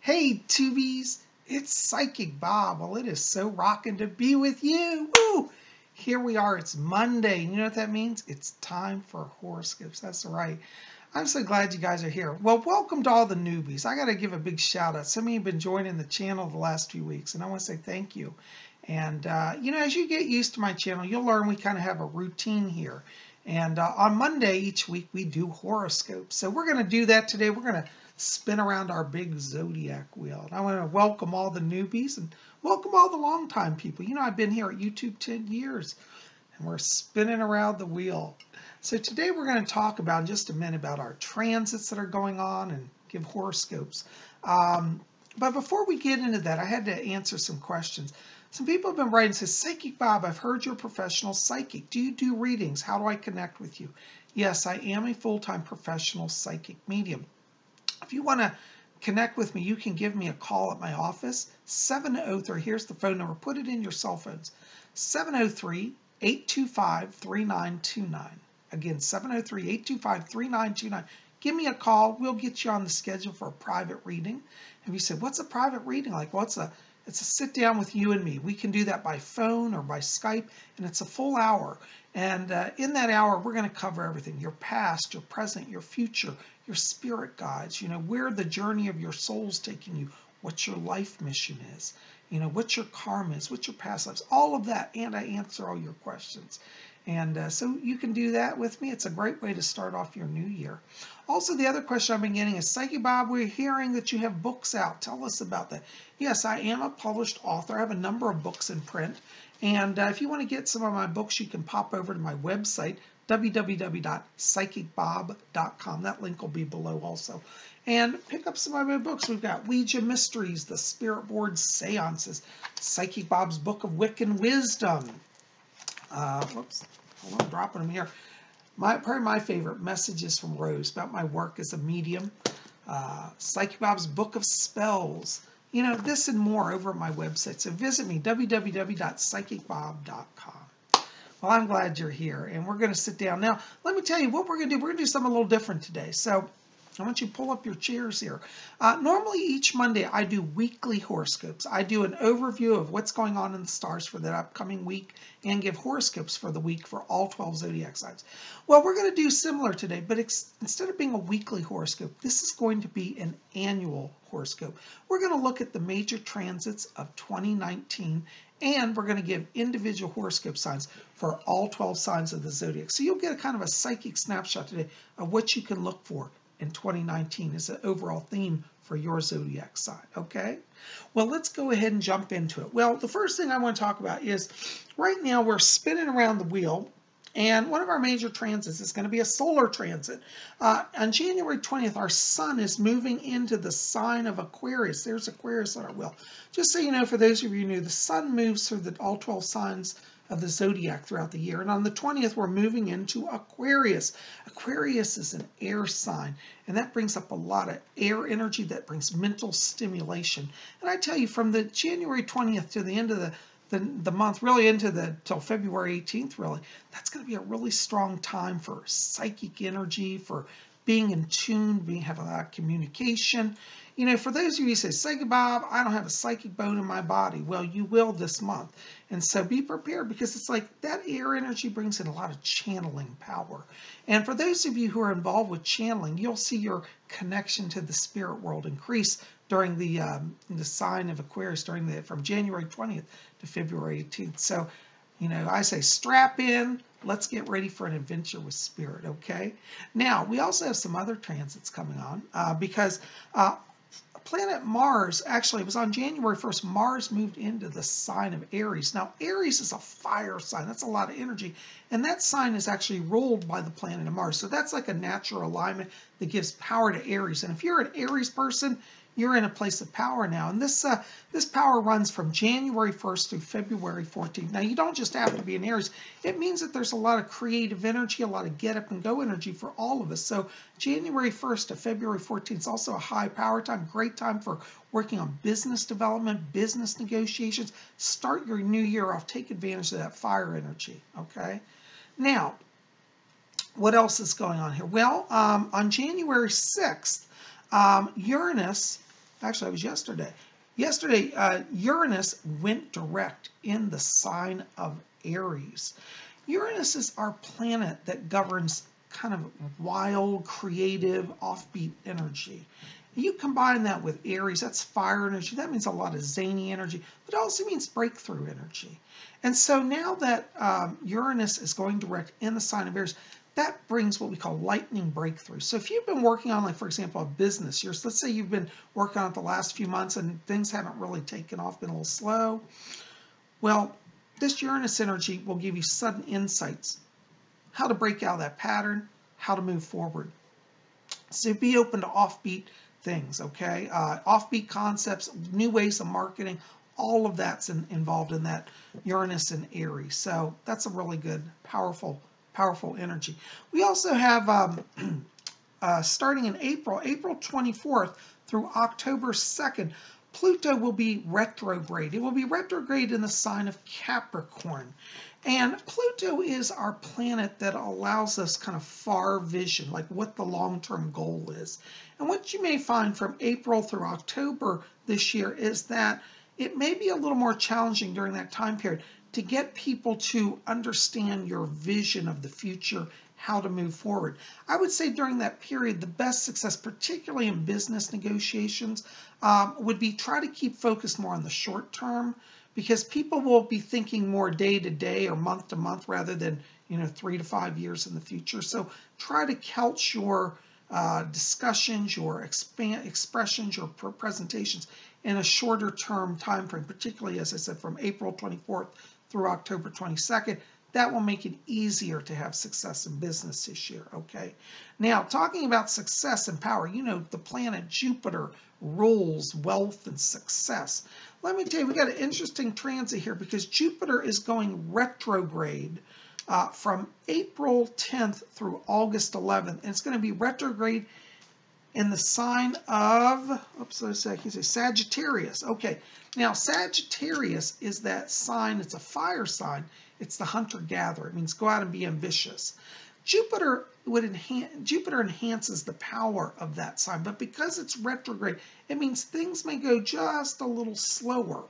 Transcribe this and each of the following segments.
Hey, Tubies, it's Psychic Bob. Well, it is so rocking to be with you. Woo! Here we are. It's Monday. You know what that means? It's time for horoscopes. That's right. I'm so glad you guys are here. Well, welcome to all the newbies. I got to give a big shout out. Some of you have been joining the channel the last few weeks, and I want to say thank you. And, as you get used to my channel, you'll learn we kind of have a routine here. And on Monday each week, we do horoscopes. So we're going to do that today. We're going to spin around our big zodiac wheel. And I want to welcome all the newbies and welcome all the longtime people. You know, I've been here at YouTube 10 years, and we're spinning around the wheel. So today we're going to talk about, in just a minute, about our transits that are going on and give horoscopes. But before we get into that, I had to answer some questions. Some people have been writing and say, Psychic Bob, I've heard you're a professional psychic. Do you do readings? How do I connect with you? Yes, I am a full-time professional psychic medium. If you want to connect with me, you can give me a call at my office, 703. Here's the phone number. Put it in your cell phones, 703-825-3929. Again, 703-825-3929. Give me a call. We'll get you on the schedule for a private reading. And you say, what's a private reading like? Well, it's a sit down with you and me. We can do that by phone or by Skype, and it's a full hour. And in that hour, we're going to cover everything: your past, your present, your future, your spirit guides, where the journey of your soul's taking you, what your life mission is, what your karma is, what your past lives, all of that. And I answer all your questions. And so you can do that with me. It's a great way to start off your new year. Also, the other question I've been getting is, Psychic Bob, we're hearing that you have books out. Tell us about that. Yes, I am a published author. I have a number of books in print. And if you want to get some of my books, you can pop over to my website, www.psychicbob.com. That link will be below also. And pick up some of my books. We've got Ouija Mysteries, The Spirit Board Seances, Psychic Bob's Book of Wiccan Wisdom. Whoops, hold on, I'm dropping them here. Probably my favorite, Messages from Rose, about my work as a medium. Psychic Bob's Book of Spells. This and more over at my website. So visit me, www.psychicbob.com. Well, I'm glad you're here, and we're going to sit down. Now, let me tell you what we're going to do. We're going to do something a little different today. So I want you to pull up your chairs here. Normally, each Monday, I do weekly horoscopes. I do an overview of what's going on in the stars for that upcoming week and give horoscopes for the week for all 12 zodiac signs. Well, we're going to do similar today, but instead of being a weekly horoscope, this is going to be an annual horoscope. We're going to look at the major transits of 2019, and we're going to give individual horoscope signs for all 12 signs of the zodiac. So you'll get a kind of a psychic snapshot today of what you can look for in 2019 as an overall theme for your zodiac sign, okay? Well, let's go ahead and jump into it. Well, the first thing I want to talk about is right now we're spinning around the wheel, and one of our major transits is going to be a solar transit. On January 20th, our sun is moving into the sign of Aquarius. There's Aquarius on our wheel. Just so you know, for those of you new, the sun moves through all 12 signs of the zodiac throughout the year. And on the 20th, we're moving into Aquarius. Aquarius is an air sign, and that brings up a lot of air energy. That brings mental stimulation. And I tell you, from the January 20th to the end of the month, really till February 18th, really, that's going to be a really strong time for psychic energy, for being in tune, having a lot of communication. For those of you who say, Psychic Bob, I don't have a psychic bone in my body. Well, you will this month. And so be prepared, because it's like that air energy brings in a lot of channeling power. And for those of you who are involved with channeling, you'll see your connection to the spirit world increase during the sign of Aquarius from January 20th to February 18th. So, I say strap in. Let's get ready for an adventure with spirit, okay? Now, we also have some other transits coming on because planet Mars, actually, it was on January 1st, Mars moved into the sign of Aries. Now, Aries is a fire sign. That's a lot of energy. And that sign is actually ruled by the planet of Mars. So that's like a natural alignment that gives power to Aries. And if you're an Aries person, you're in a place of power now. And this power runs from January 1st through February 14th. Now, you don't just have to be an Aries. It means that there's a lot of creative energy, a lot of get up and go energy for all of us. So January 1st to February 14th is also a high power time, great time for working on business development, business negotiations. Start your new year off. Take advantage of that fire energy, okay? Now, what else is going on here? Well, on January 6th, Uranus Actually, it was yesterday. Yesterday, Uranus went direct in the sign of Aries. Uranus is our planet that governs kind of wild, creative, offbeat energy. You combine that with Aries, that's fire energy. That means a lot of zany energy, but it also means breakthrough energy. And so now that Uranus is going direct in the sign of Aries, that brings what we call lightning breakthrough. So if you've been working on, like, for example, a business, let's say you've been working on it the last few months and things haven't really taken off, been a little slow. Well, this Uranus energy will give you sudden insights, how to break out of that pattern, how to move forward. So be open to offbeat things, okay? Offbeat concepts, new ways of marketing, all of that's involved in that Uranus and Aries. So that's a really good, powerful energy. We also have, starting in April 24th through October 2nd, Pluto will be retrograde. It will be retrograde in the sign of Capricorn. And Pluto is our planet that allows us kind of far vision, like what the long-term goal is. And what you may find from April through October this year is that it may be a little more challenging during that time period to get people to understand your vision of the future, how to move forward. I would say during that period, the best success, particularly in business negotiations, would be try to keep focused more on the short term, because people will be thinking more day to day or month to month rather than 3 to 5 years in the future. So try to couch your discussions, your expressions, your presentations in a shorter term time frame, particularly, as I said, from April 24th through October 22nd. That will make it easier to have success in business this year, okay? Now, talking about success and power, the planet Jupiter rules wealth and success. Let me tell you, we got an interesting transit here because Jupiter is going retrograde from April 10th through August 11th, and it's going to be retrograde in the sign of, Sagittarius. Okay, now Sagittarius is that sign, it's a fire sign, it's the hunter-gatherer. It means go out and be ambitious. Jupiter enhances the power of that sign, but because it's retrograde, it means things may go just a little slower.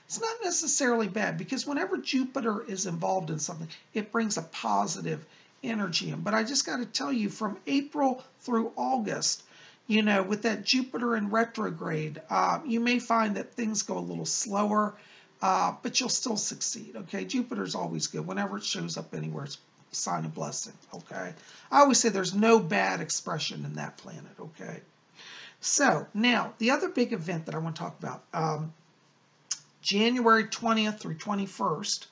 It's not necessarily bad, because whenever Jupiter is involved in something, it brings a positive energy in. But I just got to tell you, from April through August, with that Jupiter in retrograde, you may find that things go a little slower, but you'll still succeed, okay? Jupiter's always good. Whenever it shows up anywhere, it's a sign of blessing, okay? I always say there's no bad expression in that planet, okay? So, now, the other big event that I want to talk about, January 20th through 21st,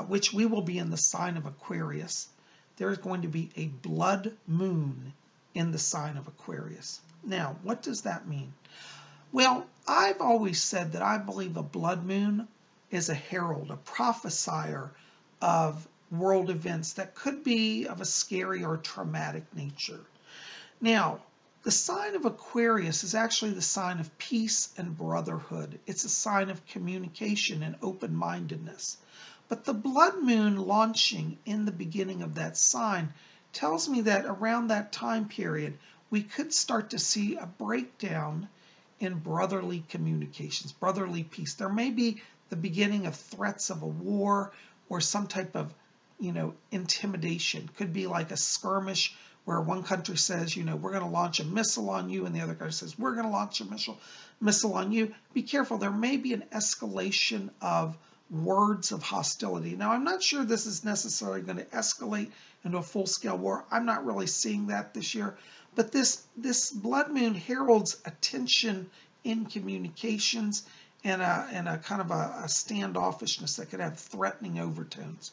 which we will be in the sign of Aquarius, there's going to be a blood moon in the sign of Aquarius. Now, what does that mean? Well, I've always said that I believe a blood moon is a herald, a prophesier of world events that could be of a scary or traumatic nature. Now, the sign of Aquarius is actually the sign of peace and brotherhood. It's a sign of communication and open-mindedness. But the blood moon launching in the beginning of that sign tells me that around that time period, we could start to see a breakdown in brotherly communications, brotherly peace. There may be the beginning of threats of a war or some type of, intimidation. Could be like a skirmish where one country says, we're going to launch a missile on you, and the other country says, we're going to launch a missile on you. Be careful. There may be an escalation of words of hostility. Now, I'm not sure this is necessarily going to escalate into a full-scale war. I'm not really seeing that this year. But this blood moon heralds a tension in communications and a kind of a standoffishness that could have threatening overtones.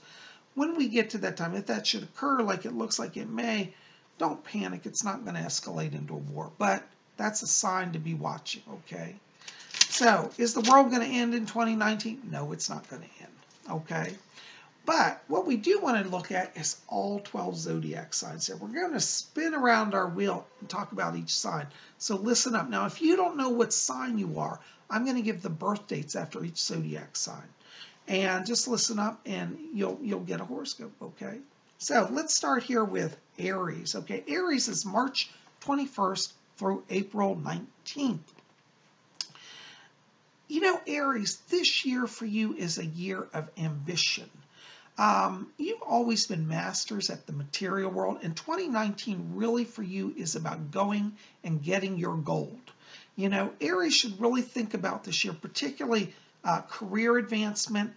When we get to that time, if that should occur, like it looks like it may, don't panic. It's not going to escalate into a war. But that's a sign to be watching, okay? So, is the world going to end in 2019? No, it's not going to end, okay? But what we do want to look at is all 12 zodiac signs here. We're going to spin around our wheel and talk about each sign. So listen up. Now, if you don't know what sign you are, I'm going to give the birth dates after each zodiac sign. And just listen up and you'll get a horoscope, okay? So let's start here with Aries, okay? Aries is March 21st through April 19th. You know, Aries, this year for you is a year of ambition. You've always been masters at the material world, and 2019 really for you is about going and getting your gold. You know, Aries should really think about this year, particularly career advancement,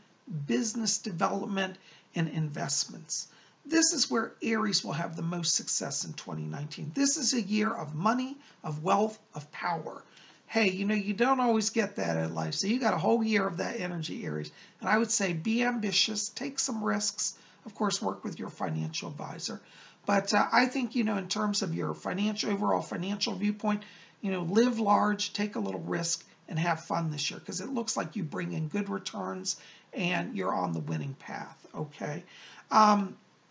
business development, and investments. This is where Aries will have the most success in 2019. This is a year of money, of wealth, of power. Hey, you know, you don't always get that in life. So you got a whole year of that energy, Aries. And I would say be ambitious, take some risks. Of course, work with your financial advisor. But I think, you know, in terms of your overall financial viewpoint, you know, live large, take a little risk, and have fun this year because it looks like you bring in good returns and you're on the winning path, okay?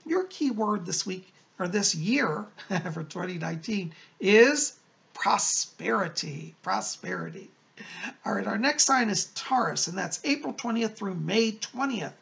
Your key word this week, or this year for 2019, is prosperity. Prosperity. All right, our next sign is Taurus, and that's April 20th through May 20th.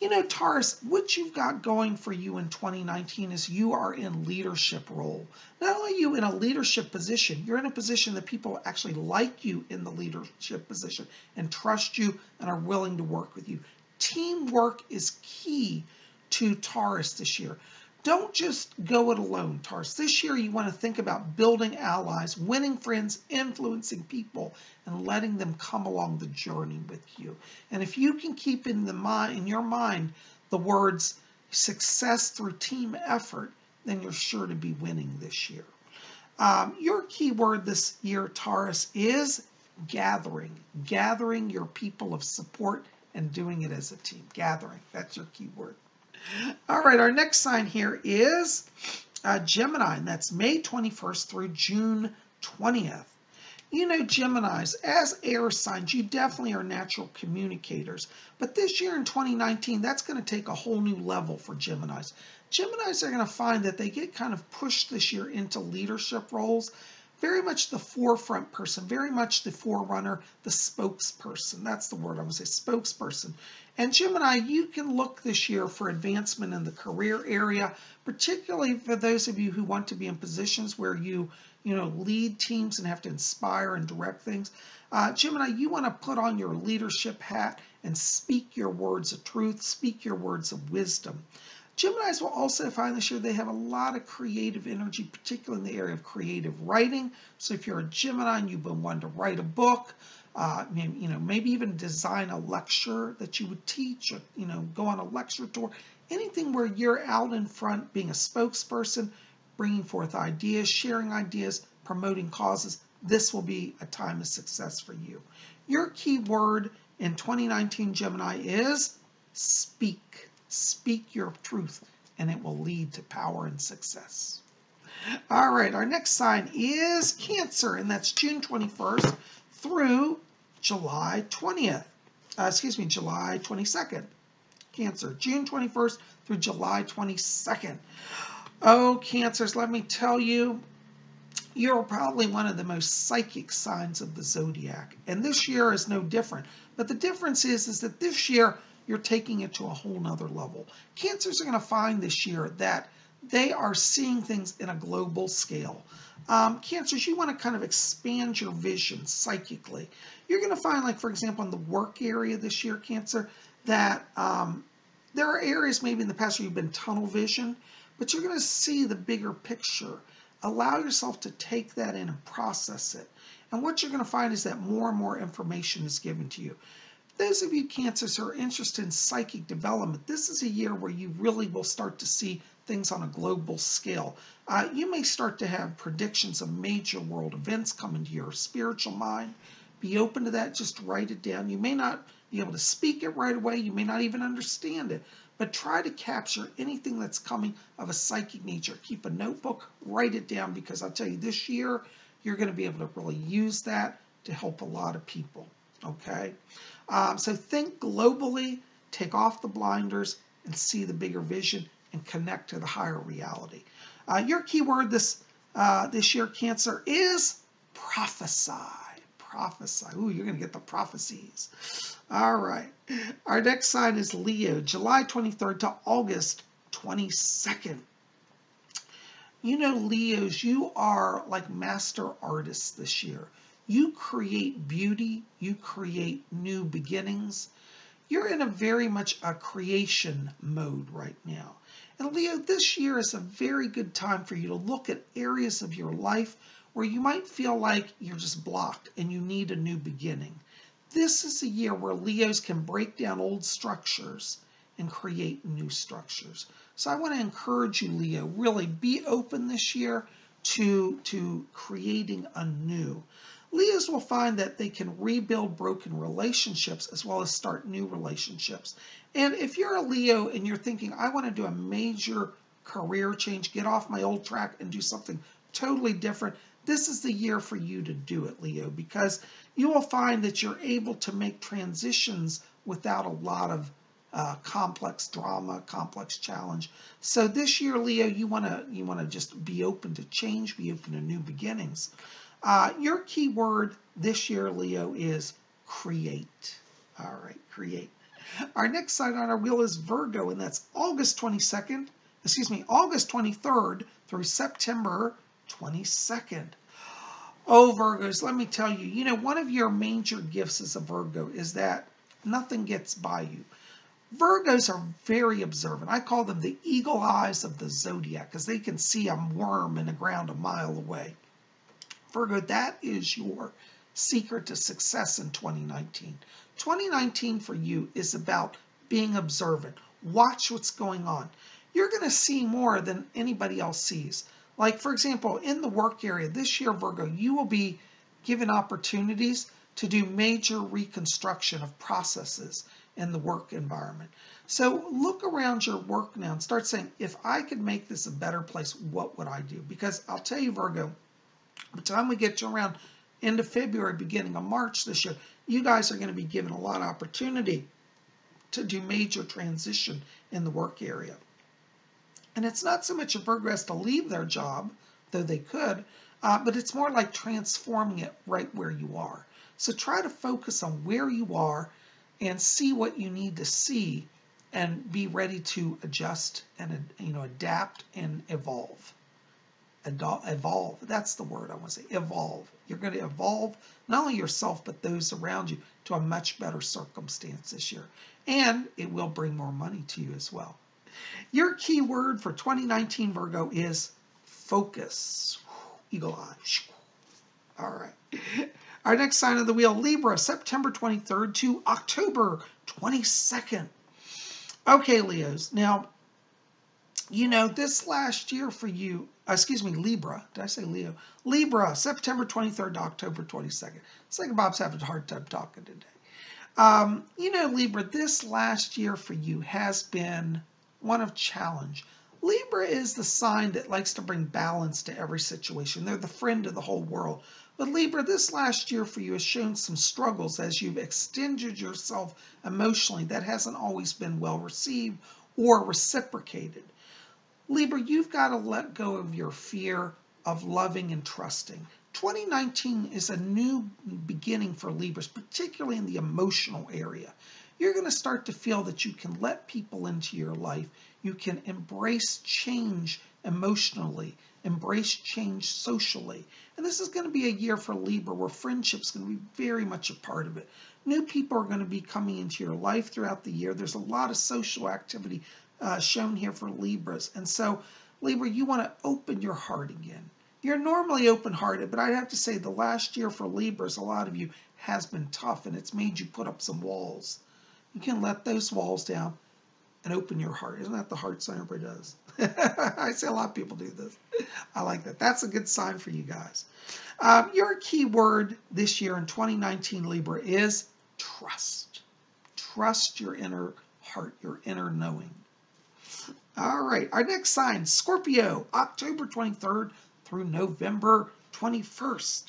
You know, Taurus, what you've got going for you in 2019 is you are in leadership role. Not only are you in a leadership position, you're in a position that people actually like you in the leadership position and trust you and are willing to work with you. Teamwork is key to Taurus this year. Don't just go it alone, Taurus. This year you want to think about building allies, winning friends, influencing people, and letting them come along the journey with you. And if you can keep in your mind the words success through team effort, then you're sure to be winning this year. Your key word this year, Taurus, is gathering. Gathering your people of support and doing it as a team. Gathering, that's your key word. All right, our next sign here is Gemini, and that's May 21st through June 20th. You know, Geminis, as air signs, you definitely are natural communicators. But this year in 2019, that's going to take a whole new level for Geminis. Geminis are going to find that they get kind of pushed this year into leadership roles. Very much the forefront person, very much the forerunner, the spokesperson. That's the word I'm going to say, spokesperson. And Gemini, you can look this year for advancement in the career area, particularly for those of you who want to be in positions where you lead teams and have to inspire and direct things. Gemini, you want to put on your leadership hat and speak your words of truth, speak your words of wisdom. Geminis will also find this year they have a lot of creative energy, particularly in the area of creative writing. So if you're a Gemini and you've been wanting to write a book, maybe even design a lecture that you would teach, or, go on a lecture tour, anything where you're out in front being a spokesperson, bringing forth ideas, sharing ideas, promoting causes, this will be a time of success for you. Your key word in 2019, Gemini, is speak. Speak your truth, and it will lead to power and success. All right, our next sign is Cancer, and that's June 21st through July 20th. July 22nd. Cancer, June 21st through July 22nd. Oh, Cancers, let me tell you, you're probably one of the most psychic signs of the zodiac, and this year is no different. But the difference is that this year you're taking it to a whole nother level. Cancers are going to find this year that they are seeing things in a global scale. Cancers, you want to kind of expand your vision psychically. You're going to find, like, for example, in the work area this year, Cancer, that there are areas maybe in the past where you've been tunnel vision, but you're going to see the bigger picture. Allow yourself to take that in and process it. And what you're going to find is that more and more information is given to you. Those of you Cancers who are interested in psychic development, this is a year where you really will start to see things on a global scale. You may start to have predictions of major world events come into your spiritual mind. Be open to that. Just write it down. You may not be able to speak it right away. You may not even understand it. But try to capture anything that's coming of a psychic nature. Keep a notebook. Write it down, because I'll tell you, this year you're going to be able to really use that to help a lot of people. Okay? So think globally, take off the blinders, and see the bigger vision and connect to the higher reality. Your keyword this year, Cancer, is prophesy. Prophesy. Ooh, you're going to get the prophecies. All right. Our next sign is Leo, July 23rd to August 22nd. You know, Leos, you are like master artists this year. You create beauty, you create new beginnings. You're in a very much a creation mode right now. And Leo, this year is a very good time for you to look at areas of your life where you might feel like you're just blocked and you need a new beginning. This is a year where Leos can break down old structures and create new structures. So I want to encourage you, Leo, really be open this year to creating anew. Leos will find that they can rebuild broken relationships as well as start new relationships. And if you're a Leo and you're thinking, I want to do a major career change, get off my old track and do something totally different, this is the year for you to do it, Leo, because you will find that you're able to make transitions without a lot of complex drama, complex challenge. So this year, Leo, you want to just be open to change, be open to new beginnings. Your key word this year, Leo, is create. All right, create. Our next sign on our wheel is Virgo, and that's August 23rd through September 22nd. Oh, Virgos, let me tell you, one of your major gifts as a Virgo is that nothing gets by you. Virgos are very observant. I call them the eagle eyes of the zodiac because they can see a worm in the ground a mile away. Virgo, that is your secret to success in 2019. 2019 for you is about being observant. Watch what's going on. You're going to see more than anybody else sees. Like, for example, in the work area this year, Virgo, you will be given opportunities to do major reconstruction of processes in the work environment. So look around your work now and start saying, if I could make this a better place, what would I do? Because I'll tell you, Virgo, by the time we get to around end of February, beginning of March this year, you guys are going to be given a lot of opportunity to do major transition in the work area. And it's not so much a Virgo has to leave their job, though they could, but it's more like transforming it right where you are. So try to focus on where you are and see what you need to see and be ready to adjust and adapt and evolve. Evolve. That's the word I want to say. Evolve. You're going to evolve not only yourself, but those around you to a much better circumstance this year. And it will bring more money to you as well. Your key word for 2019, Virgo, is focus. Eagle eye. All right. Our next sign of the wheel, Libra, September 23rd to October 22nd. Okay, Leos. Now, this last year for you, Libra. Did I say Leo? Libra, September 23rd to October 22nd. It's like Bob's having a hard time talking today. Libra, this last year for you has been one of challenge. Libra is the sign that likes to bring balance to every situation. They're the friend of the whole world. But Libra, this last year for you has shown some struggles as you've extended yourself emotionally. That hasn't always been well received or reciprocated. Libra, you've got to let go of your fear of loving and trusting. 2019 is a new beginning for Libras, particularly in the emotional area. You're going to start to feel that you can let people into your life. You can embrace change emotionally, embrace change socially. And this is going to be a year for Libra where friendship's going to be very much a part of it. New people are going to be coming into your life throughout the year. There's a lot of social activity shown here for Libras. And so, Libra, you want to open your heart again. You're normally open-hearted, but I'd have to say the last year for Libras, a lot of you, has been tough, and it's made you put up some walls. You can let those walls down and open your heart. Isn't that the heart sign everybody does? I see a lot of people do this. I like that. That's a good sign for you guys. Your key word this year in 2019, Libra, is trust. Trust your inner heart, your inner knowing. All right, our next sign, Scorpio, October 23rd through November 21st.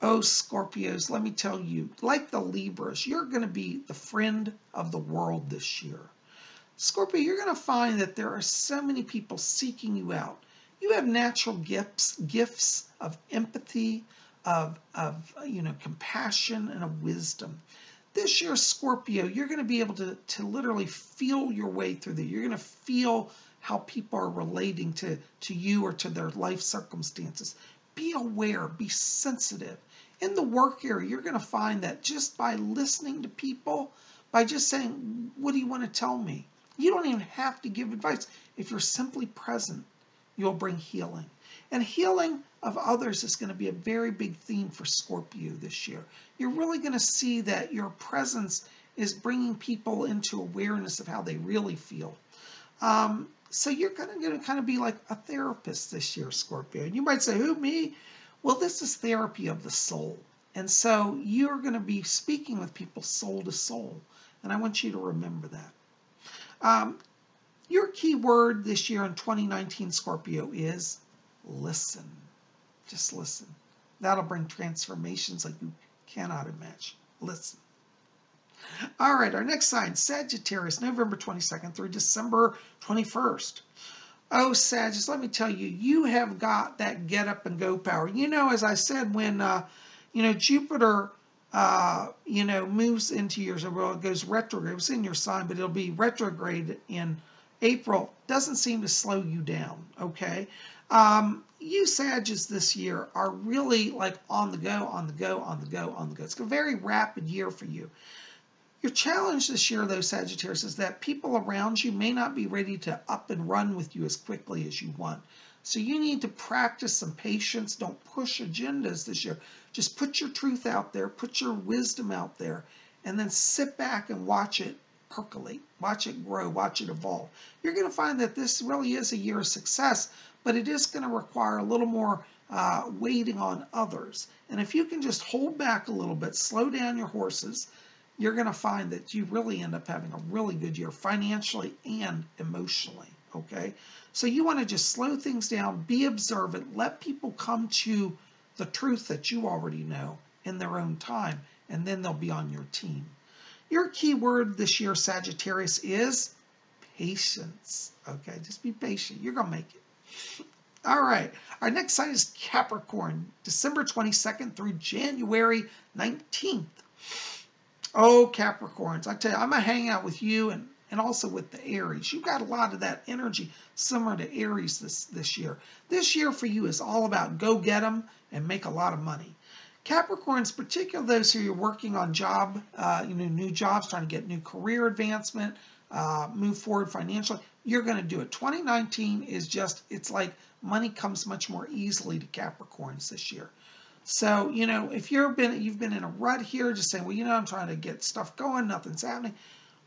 Oh, Scorpios, let me tell you, like the Libras, you're going to be the friend of the world this year. Scorpio, you're going to find that there are so many people seeking you out. You have natural gifts of empathy, of compassion, and of wisdom. This year, Scorpio, you're going to be able to literally feel your way through You're going to feel how people are relating to you or to their life circumstances. Be aware, be sensitive. In the work area, you're going to find that just by listening to people, by just saying, what do you want to tell me? You don't even have to give advice. If you're simply present, you'll bring healing. And healing of others is going to be a very big theme for Scorpio this year. You're really going to see that your presence is bringing people into awareness of how they really feel. So you're going to kind of be like a therapist this year, Scorpio. And you might say, who, me? Well, this is therapy of the soul. And so you're going to be speaking with people soul to soul. And I want you to remember that. Your key word this year in 2019, Scorpio, is listen. Just listen. That'll bring transformations like you cannot imagine. Listen. All right, our next sign, Sagittarius, November 22nd through December 21st. Oh, Sagittarius, let me tell you, you have got that get up and go power. You know, as I said, when, Jupiter, moves into yours, well, it goes retrograde. It's in your sign, but it'll be retrograde in April. Doesn't seem to slow you down, okay? You Sagittarius this year are really like on the go, on the go, on the go, on the go. It's a very rapid year for you. Your challenge this year, though, Sagittarius, is that people around you may not be ready to up and run with you as quickly as you want. So you need to practice some patience. Don't push agendas this year. Just put your truth out there, put your wisdom out there, and then sit back and watch it percolate, watch it grow, watch it evolve. You're going to find that this really is a year of success, but it is going to require a little more waiting on others. And if you can just hold back a little bit, slow down your horses, you're going to find that you really end up having a really good year financially and emotionally, okay? So you want to just slow things down, be observant, let people come to the truth that you already know in their own time, and then they'll be on your team. Your key word this year, Sagittarius, is patience, okay? Just be patient. You're going to make it. All right. Our next sign is Capricorn, December 22nd through January 19th. Oh, Capricorns, I tell you, I'm going to hang out with you and also with the Aries. You've got a lot of that energy similar to Aries this year. This year for you is all about go get them and make a lot of money. Capricorns, particularly those who are working on new jobs, trying to get new career advancement, move forward financially, you're going to do it. 2019 is just, it's like money comes much more easily to Capricorns this year. So, if you've been in a rut here, just saying, well, I'm trying to get stuff going, nothing's happening.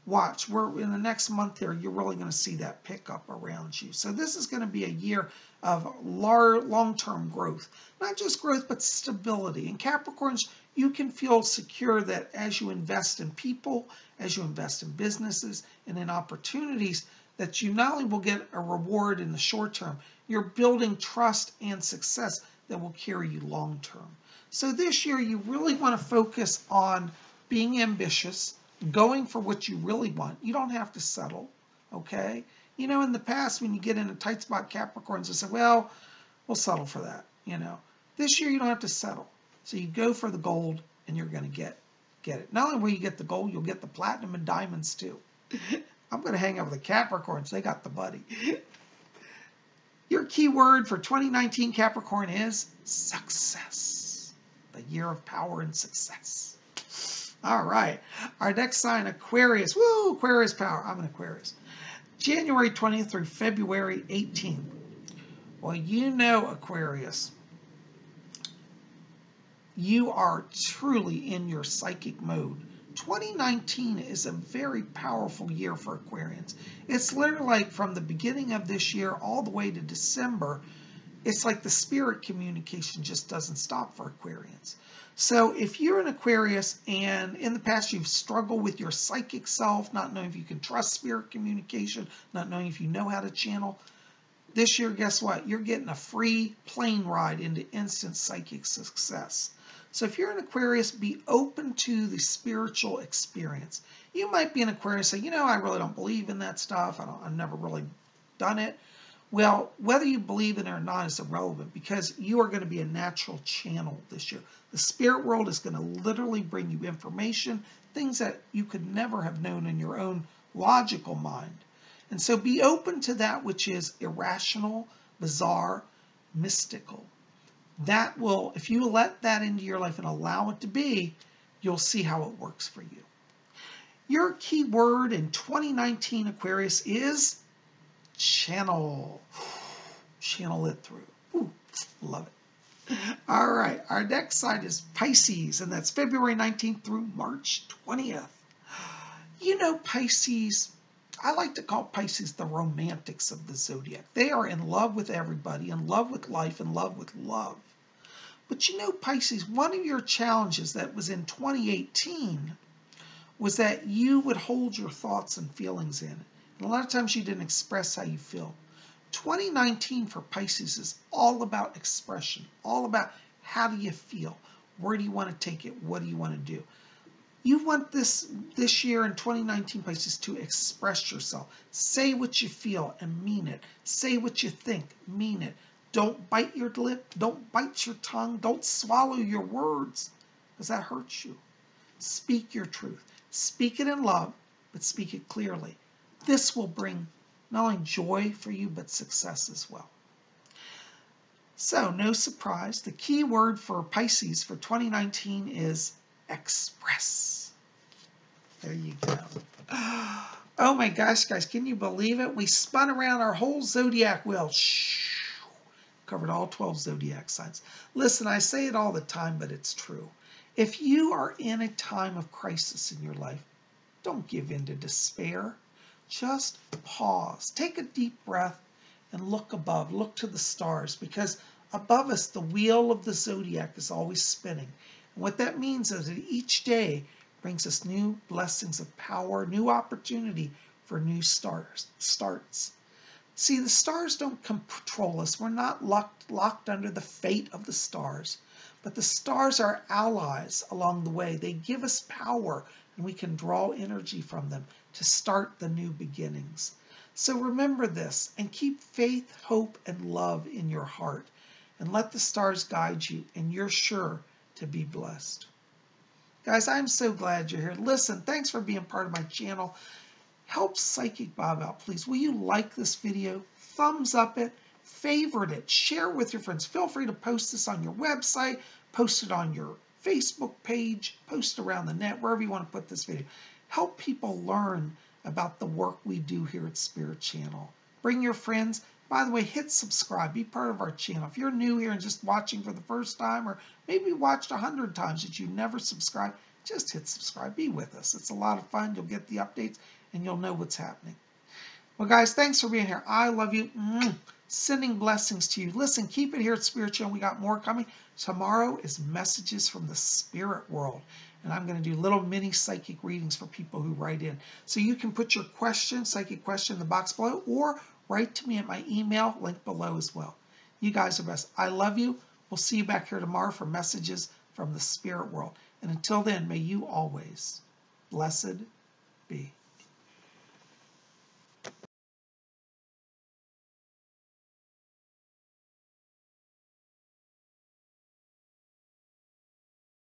Watch, we're in the next month here, you're really going to see that pickup around you. So this is going to be a year of long-term growth. Not just growth, but stability. And Capricorns, you can feel secure that as you invest in people, as you invest in businesses and in opportunities, that you not only will get a reward in the short term, you're building trust and success that will carry you long term. So this year, you really want to focus on being ambitious, going for what you really want. You don't have to settle, okay? In the past, when you get in a tight spot, Capricorns will say, well, we'll settle for that, This year, you don't have to settle. So you go for the gold, and you're going to get it. Not only will you get the gold, you'll get the platinum and diamonds, too. I'm going to hang out with the Capricorns. They got the buddy. Your key word for 2019 Capricorn is success. The year of power and success. All right. Our next sign, Aquarius. Woo, Aquarius power. I'm an Aquarius. January 20th through February 18th. Well, Aquarius, you are truly in your psychic mode. 2019 is a very powerful year for Aquarians. It's literally like from the beginning of this year all the way to December, it's like the spirit communication just doesn't stop for Aquarians. So if you're an Aquarius and in the past you've struggled with your psychic self, not knowing if you can trust spirit communication, not knowing if you know how to channel, this year, guess what? You're getting a free plane ride into instant psychic success. So if you're an Aquarius, be open to the spiritual experience. You might be an Aquarius and say, I really don't believe in that stuff. I've never really done it. Well, whether you believe in it or not is irrelevant because you are going to be a natural channel this year. The spirit world is going to literally bring you information, things that you could never have known in your own logical mind. And so be open to that which is irrational, bizarre, mystical. That will, if you let that into your life and allow it to be, you'll see how it works for you. Your key word in 2019 Aquarius is channel. Channel it through. Ooh, love it. All right, our next sign is Pisces, and that's February 19th through March 20th. You know, Pisces, I like to call Pisces the romantics of the zodiac. They are in love with everybody, in love with life, in love with love. But you know, Pisces, one of your challenges that was in 2018 was that you would hold your thoughts and feelings in. And a lot of times you didn't express how you feel. 2019 for Pisces is all about expression, all about how do you feel? Where do you want to take it? What do you want to do? You want this year in 2019, Pisces, to express yourself. Say what you feel and mean it. Say what you think, mean it. Don't bite your lip. Don't bite your tongue. Don't swallow your words, because that hurts you. Speak your truth. Speak it in love, but speak it clearly. This will bring not only joy for you, but success as well. So, no surprise, the key word for Pisces for 2019 is express. There you go. Oh my gosh, guys, can you believe it? We spun around our whole zodiac wheel. Covered all 12 zodiac signs. Listen, I say it all the time, but it's true. If you are in a time of crisis in your life, don't give in to despair. Just pause. Take a deep breath and look above. Look to the stars, because above us, the wheel of the zodiac is always spinning. And what that means is that each day brings us new blessings of power, new opportunity for new starts. See, the stars don't control us. We're not locked under the fate of the stars. But the stars are allies along the way. They give us power, and we can draw energy from them to start the new beginnings. So remember this, and keep faith, hope, and love in your heart. And let the stars guide you, and you're sure to be blessed. Guys, I'm so glad you're here. Listen, thanks for being part of my channel. Help Psychic Bob out, please. Will you like this video? Thumbs up it, favorite it, share with your friends. Feel free to post this on your website, post it on your Facebook page, post around the net, wherever you want to put this video. Help people learn about the work we do here at Spirit Channel. Bring your friends. By the way, hit subscribe. Be part of our channel. If you're new here and just watching for the first time, or maybe watched 100 times that you never subscribed, just hit subscribe. Be with us. It's a lot of fun. You'll get the updates, and you'll know what's happening. Well, guys, thanks for being here. I love you. Sending blessings to you. Listen, keep it here at Spirit Channel. We got more coming. Tomorrow is Messages from the Spirit World. And I'm going to do little mini psychic readings for people who write in. So you can put your question, psychic question, in the box below, or write to me at my email, link below as well. You guys are best. I love you. We'll see you back here tomorrow for Messages from the Spirit World. And until then, may you always blessed be.